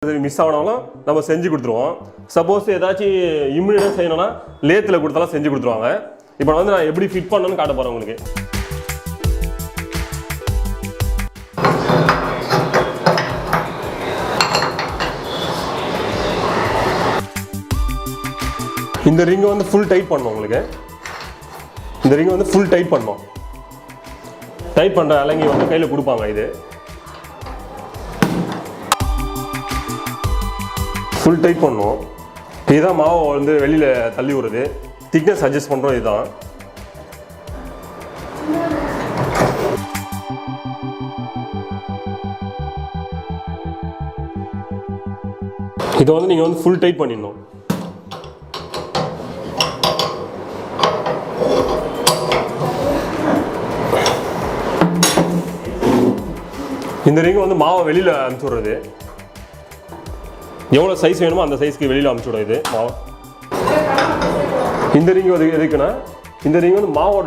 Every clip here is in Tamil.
மிஸ் ஆனாலும் நம்ம செஞ்சு கொடுத்துருவோம். சப்போஸ் ஏதாச்சும் இம்மிடியேட்டாக செய்யணும்னா லேத்தில் கொடுத்தாலும் செஞ்சு கொடுத்துருவாங்க. இப்போ வந்து நான் எப்படி ஃபிட் பண்ணணும்னு காட்ட போகிறேன் உங்களுக்கு. இந்த ரிங்கை வந்து ஃபுல் டைட் பண்ணணும். உங்களுக்கு இந்த ரிங்கை வந்து ஃபுல் டைட் பண்ணணும். டைட் பண்ணுற அலங்கி வந்து கையில் கொடுப்பாங்க. இது ஃபுல் டைட் பண்ணணும். இதுதான் மாவை வந்து வெளியில் தள்ளி விடுறது. திக்னஸ் அட்ஜஸ்ட் பண்ணுறோம். இதுதான் இதை வந்து நீங்கள் வந்து ஃபுல் டைட் பண்ணிடணும். இந்த ரிங் வந்து மாவை வெளியில் அனுப்பிச்சி விடுறது. எவ்வளோ சைஸ் வேணுமோ அந்த சைஸ்க்கு வெளியில் அனுப்பிச்சுடும். இது மாவு இந்த ரிங் வந்து எதுக்குன்னா, இந்த ரிங் வந்து மாவோட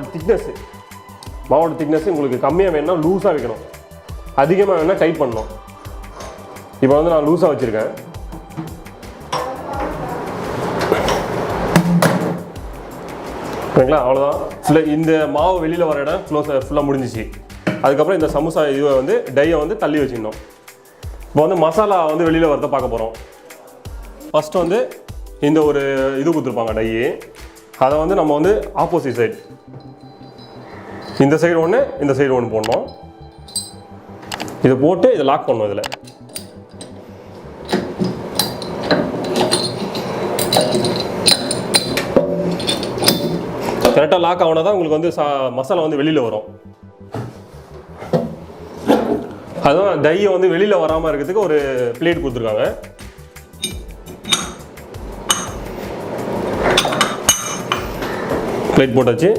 திக்னஸ் உங்களுக்கு கம்மியாக வேணும்னா லூஸாக வைக்கணும், அதிகமாக வேணும்னா டைட் பண்ணணும். இப்போ வந்து நான் லூஸாக வச்சுருக்கேன். ஓகேங்களா? அவ்வளோதான். ஃபுல்லாக இந்த மாவு வெளியில் வர இடம் ஃபுல்லாக முடிஞ்சிச்சு. அதுக்கப்புறம் இந்த சமோசா இதுவை வந்து டையை வந்து தள்ளி வச்சுக்கணும். இப்போ வந்து மசாலா வந்து வெளியில் வரத பார்க்க போகிறோம். ஃபஸ்ட்டு வந்து இந்த ஒரு இது கொடுத்துருப்பாங்க டையி. அதை வந்து நம்ம வந்து ஆப்போசிட் சைடு, இந்த சைடு ஒன்று இந்த சைடு ஒன்று போடணும். இதை போட்டு இதை லாக் பண்ணணும். இதில் கரெக்டாக லாக் ஆகினா தான் உங்களுக்கு வந்து மசாலா வந்து வெளியில் வரும். அதுவும் டையை வந்து வெளியில் வராமல் இருக்கிறதுக்கு ஒரு பிளேட் கொடுத்துருக்காங்க. பிளேட் போட்டாச்சு.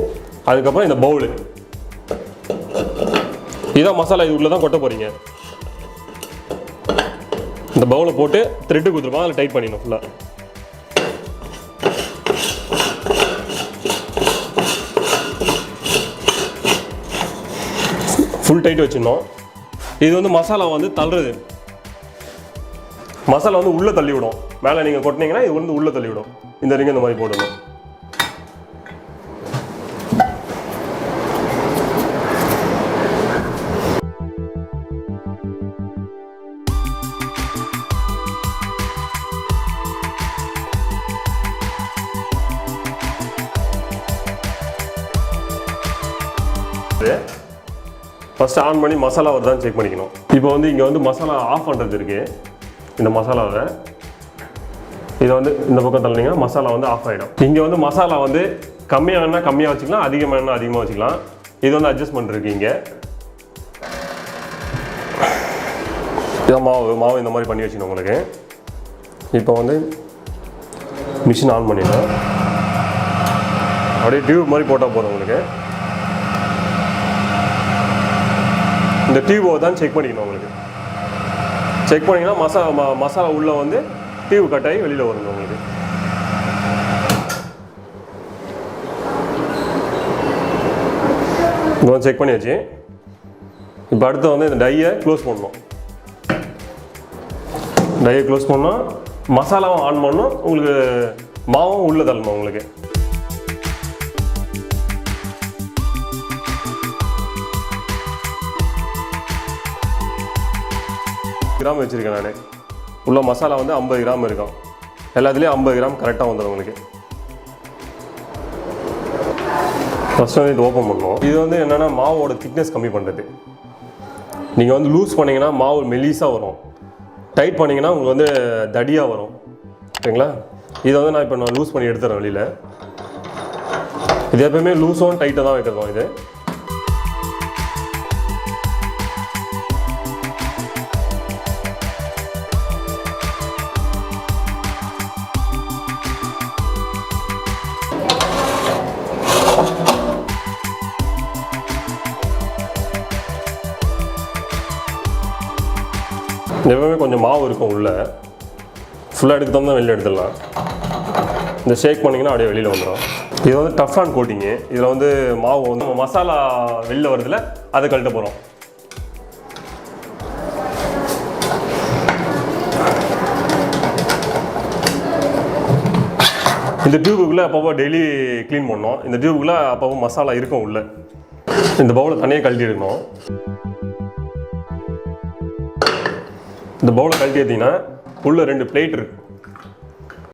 அதுக்கப்புறம் இந்த பவுலு, இதான் மசாலா இது உள்ளே தான் கொட்ட போகிறீங்க. இந்த பவுலை போட்டு த்ரெட்டு கொடுத்துருப்பாங்க. அதில் டைட் பண்ணிடணும். ஃபுல்லாக ஃபுல் டைட் வச்சிடணும். இது வந்து மசாலா வந்து தள்ளுறது. மசாலா வந்து உள்ளே தள்ளி விடும். மேலே நீங்கள் கொட்டினீங்கன்னா இது வந்து உள்ளே தள்ளி விடும். இந்த ரிங் இந்த மாதிரி போடணும். ஃபஸ்ட்டு ஆன் பண்ணி மசாலா வருதான்னு செக் பண்ணிக்கணும். இப்போ வந்து இங்கே வந்து மசாலா ஆஃப் பண்ணுறது இருக்குது. இந்த மசாலாவை இதை வந்து இந்த பக்கம் தள்ளினீங்கன்னா மசாலா வந்து ஆஃப் ஆகிடும். இங்கே வந்து மசாலா வந்து கம்மியாக வேணா கம்மியாக வச்சுக்கலாம், அதிகமாக வேணா அதிகமாக வச்சுக்கலாம். இது வந்து அட்ஜஸ்ட்மெண்ட் இருக்குது. இங்கே இதான் மாவு இந்த மாதிரி பண்ணி வச்சுக்கணும் உங்களுக்கு. இப்போ வந்து மிஷின் ஆன் பண்ணிடலாம். அப்படியே டியூப் மாதிரி போட்டால் போதும் உங்களுக்கு. இந்த டியூபை தான் செக் பண்ணிக்கணும். உங்களுக்கு செக் பண்ணிங்கன்னா மசாலா உள்ளே வந்து டியூப் கட் ஆகி வெளியில் வருங்க உங்களுக்கு. இப்போ வந்து செக் பண்ணியாச்சு. இப்போ அடுத்து வந்து இந்த டையை க்ளோஸ் பண்ணணும். டையை க்ளோஸ் பண்ணால் மசாலாவும் ஆன் பண்ணணும், உங்களுக்கு மாவும் உள்ளே தள்ளணும். உங்களுக்கு கிராம் வச்சுருக்கேன் நான். உள்ள மசாலா வந்து 50 கிராம் இருக்கும். எல்லாத்துலேயும் 50 கிராம் கரெக்டாக வந்துடும் உங்களுக்கு. ஃபஸ்ட்டு வந்து இது ஓப்பன் பண்ணணும். இது வந்து என்னென்னா மாவோட திக்னஸ் கம்மி பண்ணுறது. நீங்கள் வந்து லூஸ் பண்ணிங்கன்னா மாவு மெலிசாக வரும், டைட் பண்ணிங்கன்னா உங்களுக்கு வந்து தடியாக வரும். ஓகேங்களா? இதை வந்து நான் இப்போ லூஸ் பண்ணி எடுத்துறேன் வெளியில். இது எப்போயுமே லூஸும் டைட்டாக தான் வைக்கிறோம். இது எப்பவுமே கொஞ்சம் மாவு இருக்கும் உள்ளே. ஃபுல்லாக எடுத்துகிட்டு தான் வெளியில் எடுத்துடலாம். இந்த ஷேக் பண்ணிங்கன்னா அப்படியே வெளியில் வந்துடும். இது வந்து டஃப் அண்ட் கோட்டிங்கு. இதில் வந்து மாவு வந்து மசாலா வெளியில் வருதுல, அதை கழட்ட போகிறோம். இந்த டியூபுக்குள்ளே அப்பப்போ டெய்லி க்ளீன் பண்ணோம். இந்த டியூபுக்குள்ளே அப்பப்போ மசாலா இருக்கும் உள்ள. இந்த பவுலை தனியாக கழட்டி எடுக்கணும். இந்த பவுலை கழட்டி எடுத்தீங்கன்னா உள்ள 2 பிளேட் இருக்குது.